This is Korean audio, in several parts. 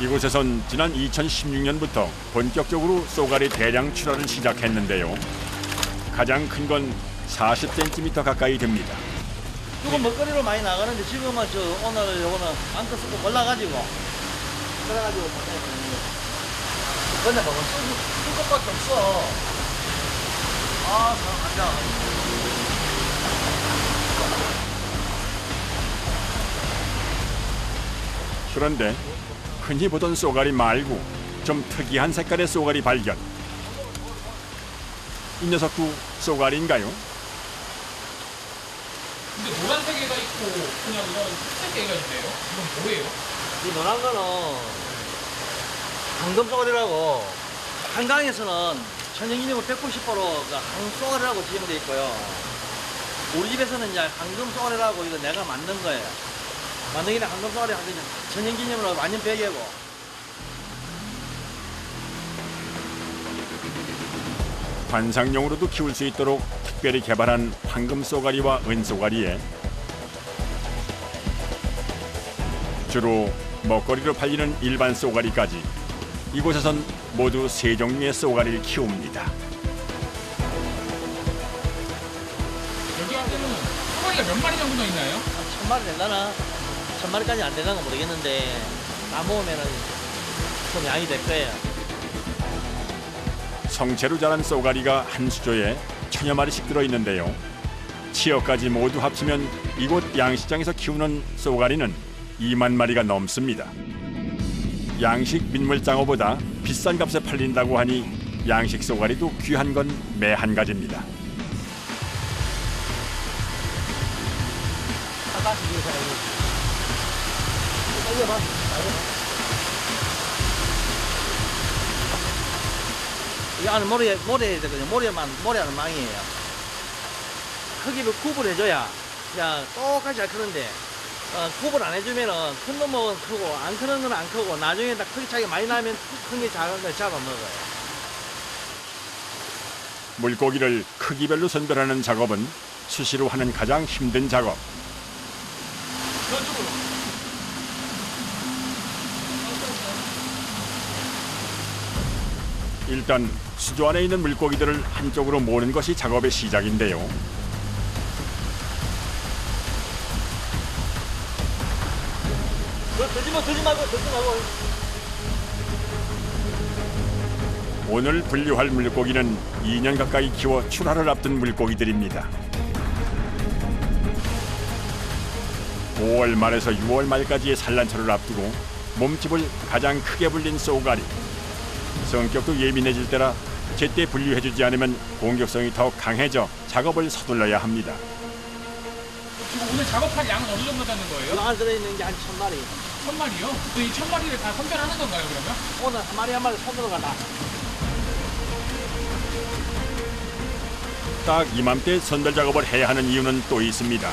이곳에선 지난 2016년부터 본격적으로 쏘가리 대량 출하를 시작했는데요. 가장 큰 건 40cm 가까이 됩니다. 이거 먹거리로 많이 나가는데 지금은 오늘 요거는 안떠 쓰고 골라가지고 그래가지고 근데 뭐 쓸 것밖에 없어. 아, 가자. 그런데 흔히 보던 쏘가리 말고 좀 특이한 색깔의 쏘가리 발견. 이 녀석도 쏘가리인가요? 근데 노란색 애가 있고 그냥 이런 흰색 애가 있네요. 이건 뭐예요? 이 노란 거는 황금 쏘가리라고 한강에서는 천연기념물 190%가 황금 쏘가리라고 지정되어 있고요. 우리 집에서는 이제 황금 쏘가리라고 이거 내가 만든 거예요. 만든 게 황금 쏘가리 하는 천연기념물로 완전 별개고. 관상용으로도 키울 수 있도록 특별히 개발한 황금 쏘가리와 은 쏘가리에 주로 먹거리로 팔리는 일반 쏘가리까지 이곳에선 모두 3종류의 쏘가리를 키웁니다. 여기 한테는 소가리가 몇 마리 정도 있나요? 1000마리 되려나? 1000마리까지 안 되는 건 모르겠는데 다 모으면은 좀 양이 될 거예요. 성체로 자란 쏘가리가 한 수조에 1000여 마리씩 들어있는데요. 치어까지 모두 합치면 이곳 양식장에서 키우는 쏘가리는 2만 마리가 넘습니다. 양식 민물장어보다 비싼 값에 팔린다고 하니 양식 쏘가리도 귀한 건 매 한 가지입니다. 이 안에 모래 되거든요. 모래하는 망이에요. 크기를 구분해줘야 그냥 똑같이 잘 크는데 구분 안 해주면은 큰 놈은 크고 안 크는 건 안 크고 나중에 딱 크기 차이가 많이 나면 큰 게 작은 걸 잡아먹어요. 물고기를 크기별로 선별하는 작업은 수시로 하는 가장 힘든 작업. 저쪽으로. 일단 수조 안에 있는 물고기들을 한쪽으로 모는 것이 작업의 시작인데요. 들지 말고. 오늘 분류할 물고기는 2년 가까이 키워 출하를 앞둔 물고기들입니다. 5월 말에서 6월 말까지의 산란철을 앞두고 몸집을 가장 크게 불린 쏘가리. 성격도 예민해질 때라 제때 분류해주지 않으면 공격성이 더 강해져 작업을 서둘러야 합니다. 지금 오늘 작업할 양은 어느 정도 되는 거예요? 그 안에 들어있는 게 한 1000마리. 1000마리요? 이 1000마리를 다 선별하는 건가요, 그러면? 오늘 한 마리 손으로 가다. 딱 이맘때 선별 작업을 해야 하는 이유는 또 있습니다.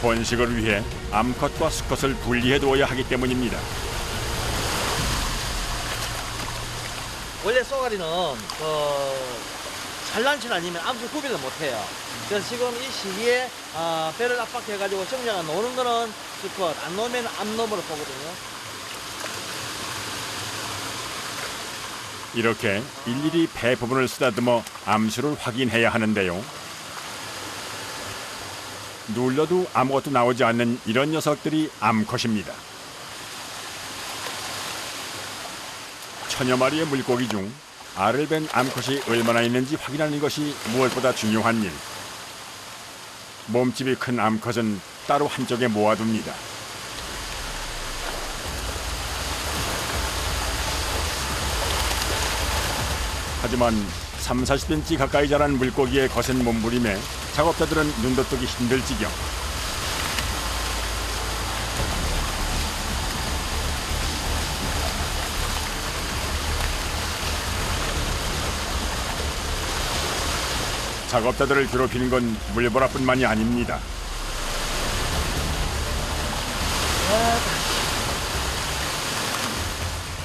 번식을 위해 암컷과 수컷을 분리해 두어야 하기 때문입니다. 원래 쏘가리는 산란철 아니면 암수 구별을 못해요. 그래서 지금 이 시기에 배를 압박해가지고 정자가 노는 거는 수컷, 안 놓으면 암놈으로 보거든요. 이렇게 일일이 배 부분을 쓰다듬어 암수를 확인해야 하는데요. 눌러도 아무것도 나오지 않는 이런 녀석들이 암컷입니다. 1000여 마리의 물고기 중 알을 벤 암컷이 얼마나 있는지 확인하는 것이 무엇보다 중요한 일. 몸집이 큰 암컷은 따로 한쪽에 모아둡니다. 하지만 30-40cm 가까이 자란 물고기의 거센 몸부림에 작업자들은 눈도 뜨기 힘들 지경. 작업자들을 괴롭히는 건 물보라뿐만이 아닙니다.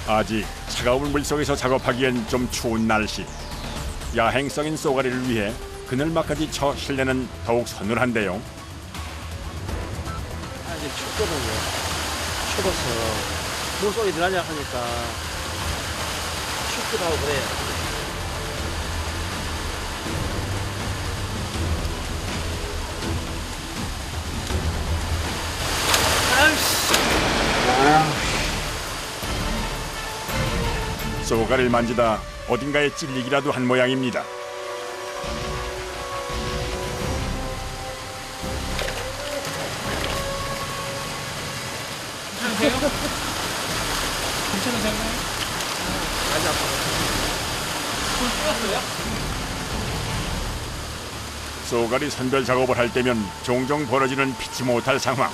아직 차가운 물속에서 작업하기엔 좀 추운 날씨. 야행성인 쏘가리를 위해 그늘막까지 쳐 실내는 더욱 서늘한데요. 아직 춥거든요. 추워서 물속에 들어가냐 하니까 춥기도 하고 그래요. 쏘가리를 만지다 어딘가에 찔리기라도 한 모양입니다. 괜찮으세요? 괜찮으세요? 많이 아파요. 손 쏘였어요? 쏘가리 선별 작업을 할 때면 종종 벌어지는 피치 못할 상황.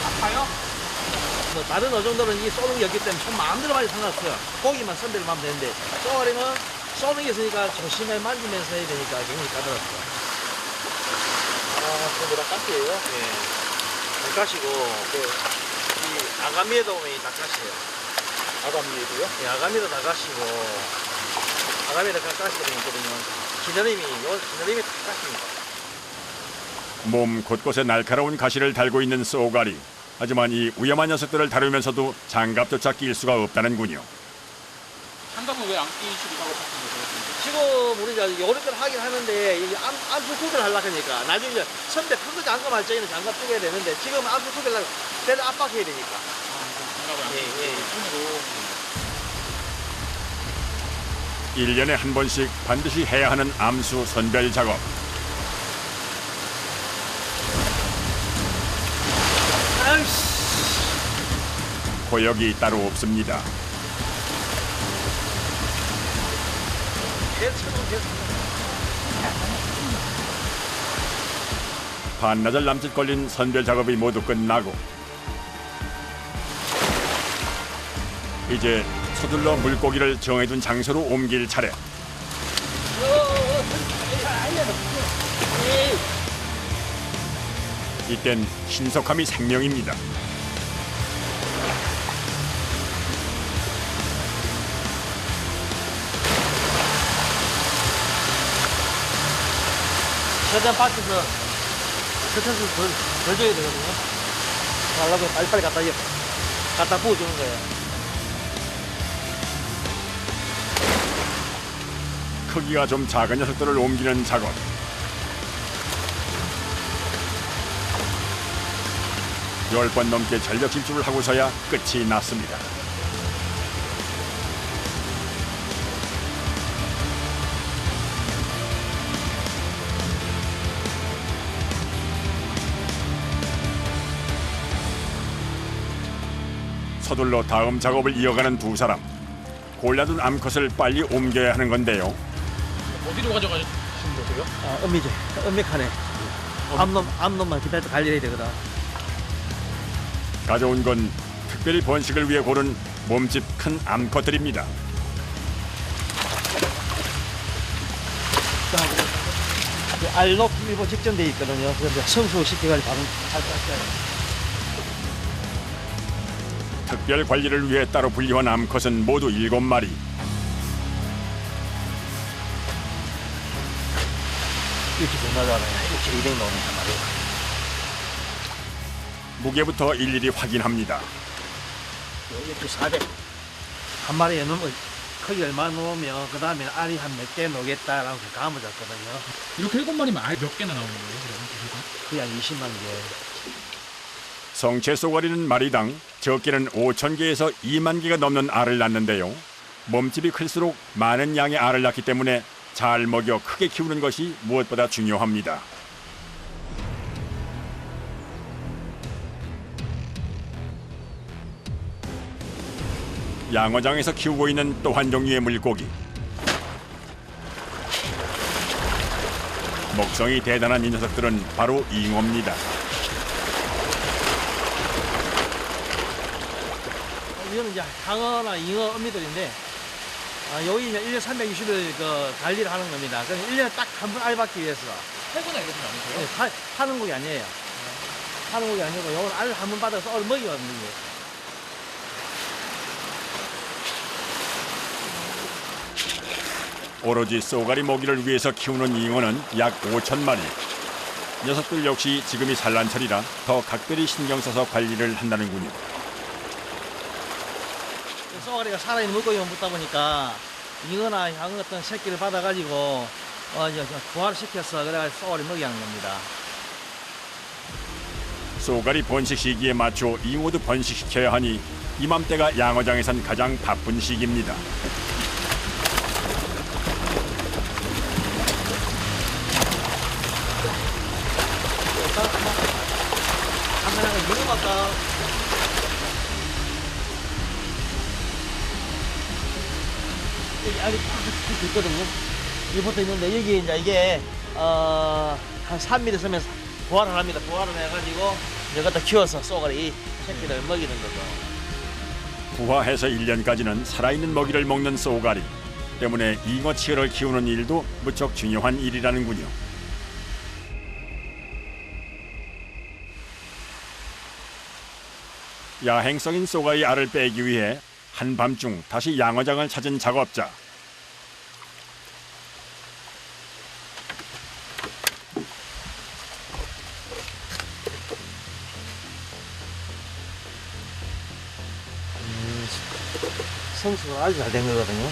아파요? 뭐 다른 어종들은 이 쏘는 게 없기 때문에 손 마음대로 많이 상관없어요. 고기만 선별을 하면 되는데 쏘가리는 쏘는 게 있으니까 조심히 만지면서 해야 되니까 굉장히 까다롭죠. 전부 다 가시예요? 네. 가시고 이 아가미에도 보면 다 가시예요. 아감리에도요? 예, 아가미도 다 가시고 아가미도 다 가시가 있거든요. 기다림이 다 가십니다. 몸 곳곳에 날카로운 가시를 달고 있는 쏘가리. 하지만 이 위험한 녀석들을 다루면서도 장갑조차 낄 수가 없다는군요. 장갑은 왜 안 끼시고 작업하시는 거세요? 지금 우리 이제 요리를 하긴 하는데 이 암수 구별 하려고 하니까 나중에 이제 선배 평소 장갑 할 적에는 장갑 끼게 되는데 지금 암수 구별하려고 배를 압박해야 되니까. 장갑을 안 끼시고 손으로 1년에 한 번씩 반드시 해야 하는 암수 선별 작업. 아이씨. 고역이 따로 없습니다. 반나절 남짓 걸린 선별 작업이 모두 끝나고 이제 서둘러 물고기를 정해둔 장소로 옮길 차례. 이땐 신속함이 생명입니다. 최대한 밖에서 스트레스 덜 줘야 되거든요. 하려고 빨리빨리 갖다 부어주는 거예요. 크기가 좀 작은 녀석들을 옮기는 작업. 열 번 넘게 전력 질주를 하고서야 끝이 났습니다. 서둘러 다음 작업을 이어가는 두 사람. 골라둔 암컷을 빨리 옮겨야 하는 건데요. 어디로 가져가시는 거세요? 음미제, 음미칸에 암놈만 기다려 관리해야 되거든. 가져온 건 특별히 번식을 위해 고른 몸집 큰 암컷들입니다. 알 높임 일부 직전돼 있거든요. 그래서 성수시켜가지고 바로 잘 특별 관리를 위해 따로 분리한 암컷은 모두 7마리. 이렇게 변하잖아요. 이렇게 200 나오는 한 마리. 무게부터 일일이 확인합니다. 이렇게 400. 한 마리에 넣으면 크기 얼마 넣으면 그 다음에 알이 한 몇 개 넣겠다라고 감을 잡거든요. 이렇게 7마리면 알 몇 개나 나오는 거예요? 그게 한 20만 개. 성체 쏘가리는 마리당 적게는 5,000개에서 2만 개가 넘는 알을 낳는데요. 몸집이 클수록 많은 양의 알을 낳기 때문에 잘 먹여 크게 키우는 것이 무엇보다 중요합니다. 양어장에서 키우고 있는 또 한 종류의 물고기. 먹성이 대단한 이 녀석들은 바로 잉어입니다. 이거는 이제 상어나 잉어 어미들인데 여기 이제 1년 360일 그 관리를 하는 겁니다. 그래서 1년에 딱 한 번 알 받기 위해서. 팔거나 이러진 않으세요? 네, 파는 곡이 아니에요. 파는 곡이 아니고 이건 알 한 번 받아서 얼 먹이거든요. 오로지 쏘가리 먹이를 위해서 키우는 잉어는 약 5천 마리. 녀석들 역시 지금이 산란철이라 더 각별히 신경 써서 관리를 한다는군요. 쏘가리가 살아있는 물고기만 먹다 보니까 잉어나 향어 같은 새끼를 받아가지고 부화를 시켜서 그래가지고 쏘가리 먹이 하는 겁니다. 쏘가리 번식 시기에 맞춰 잉어도 번식시켜야 하니 이맘때가 양어장에선 가장 바쁜 시기입니다. 한가하게 잉어 같다. 여기 알이 딱 있거든요. 여기 붙어 있는데 여기 이제 이게 한 3mm 서면 부화를 합니다. 부화를 해가지고 이제 갖다 키워서 쏘가리 새끼를 먹이는 거죠. 부화해서 1년까지는 살아있는 먹이를 먹는 쏘가리 때문에 잉어 치어를 키우는 일도 무척 중요한 일이라는군요. 야행성인 쏘가리 알을 빼기 위해 한밤중 다시 양어장을 찾은 작업자. 성수가 아주 잘 된 거거든요.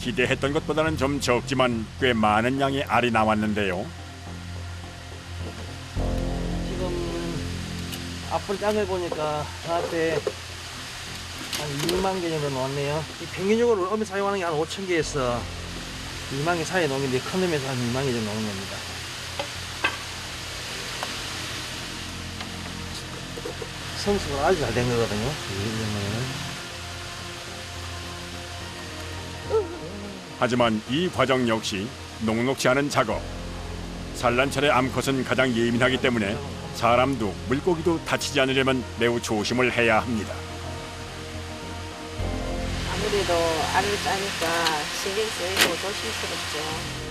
기대했던 것보다는 좀 적지만 꽤 많은 양의 알이 나왔는데요. 지금 앞으로 짱을 보니까 저한테 한 2만 개 정도 나왔네요. 이 평균적으로 어미 사용하는 게 한 5천 개에서 2만 개 사이에 나오는 게 큰 놈에서 한 2만 개 정도 나오는 겁니다. 성수가 아주 잘 된 거거든요. 하지만 이 과정 역시 녹록지 않은 작업. 산란철의 암컷은 가장 예민하기 때문에 사람도 물고기도 다치지 않으려면 매우 조심을 해야 합니다. 아무래도 알을 짜니까 신경 쓰이고 조심스럽죠.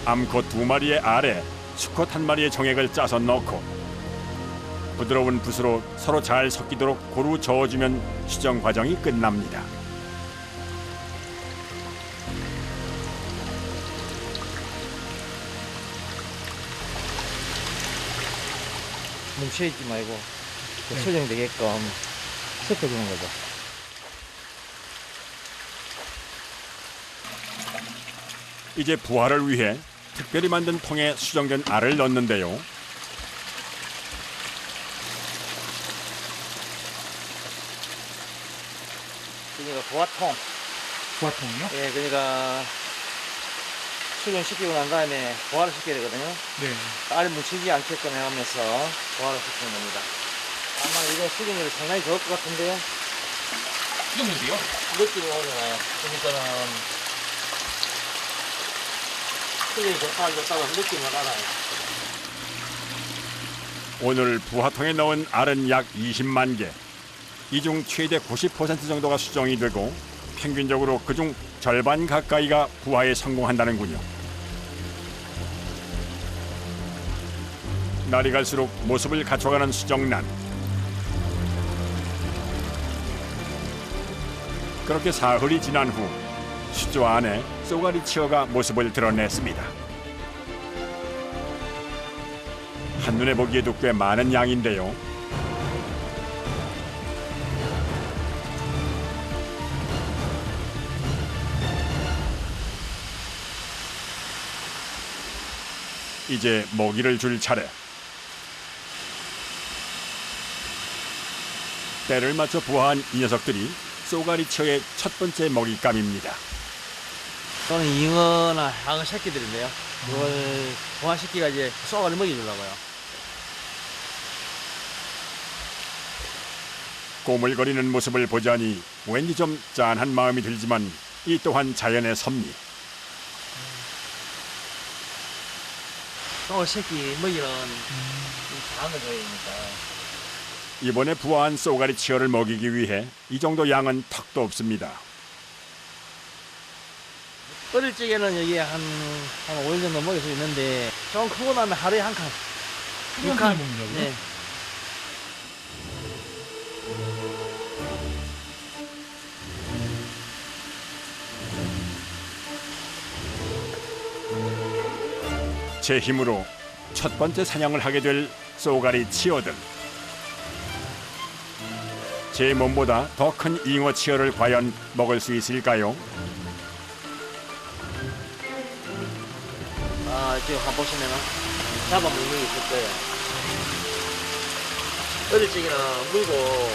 암컷 2마리의 알에 수컷 1마리의 정액을 짜서 넣고 부드러운 붓으로 서로 잘 섞이도록 고루 저어주면 수정 과정이 끝납니다. 뭉쳐있지 말고 수정되게끔 섞어주는 거죠. 이제 부화를 위해 특별히 만든 통에 수정된 알을 넣는데요. 그러니까 부화통. 부화통이요? 예, 그러니까 수정시키고 난 다음에 부화를 시켜야 되거든요. 네. 알이 뭉치지 않게끔 해가면서 부화를 시키는 겁니다. 아마 이거 수정률이 상당히 좋을 것 같은데요. 수정인데요? 느낌이 오잖아요. 그러니까는 수정이 좋다 안 좋다고 느낌이 알아요. 오늘 부화통에 넣은 알은 약 20만 개. 이 중 최대 90% 정도가 수정이 되고 평균적으로 그중 절반 가까이가 부화에 성공한다는군요. 날이 갈수록 모습을 갖춰가는 수정란. 그렇게 사흘이 지난 후 수조 안에 쏘가리 치어가 모습을 드러냈습니다. 한눈에 보기에도 꽤 많은 양인데요. 이제 먹이를 줄 차례. 때를 맞춰 부화한 이 녀석들이 쏘가리 치어의 첫 번째 먹잇감입니다. 저는 잉어나 향어 새끼들인데요. 이걸 부화시키가 이제 쏘가리 먹여주려고요. 꼬물거리는 모습을 보자니 왠지 좀 짠한 마음이 들지만 이 또한 자연의 섭리. 쏘가리 새끼 먹이는 작은 거 줘야 되니까. 이번에 부화한 쏘가리 치어를 먹이기 위해 이 정도 양은 턱도 없습니다. 어릴 적에는 여기 한 5일 정도 먹일 수 있는데 좀 크고 나면 하루에 한 칸. 한 칸을 먹는다고요? 네. 제 힘으로 첫 번째 사냥을 하게 될 쏘가리 치어들. 제 몸보다 더 큰 잉어 치어를 과연 먹을 수 있을까요? 지금 한번 보시면은 잡아먹는 게 있을 거예요. 어릴 적에는 물고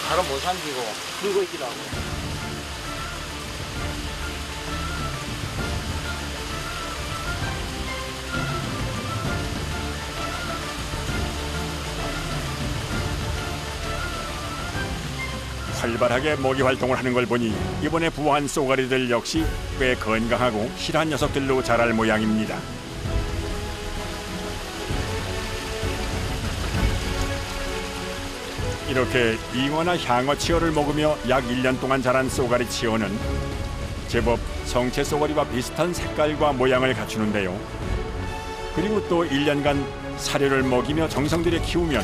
바로 못 삼키고 물고 있기도 하고. 활발하게 먹이 활동을 하는 걸 보니 이번에 부화한 쏘가리들 역시 꽤 건강하고 실한 녀석들로 자랄 모양입니다. 이렇게 잉어나 향어 치어를 먹으며 약 1년 동안 자란 쏘가리 치어는 제법 성체 쏘가리와 비슷한 색깔과 모양을 갖추는데요. 그리고 또 1년간 사료를 먹이며 정성 들여 키우면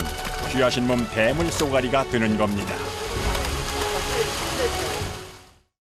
귀하신 몸 대물 쏘가리가 되는 겁니다.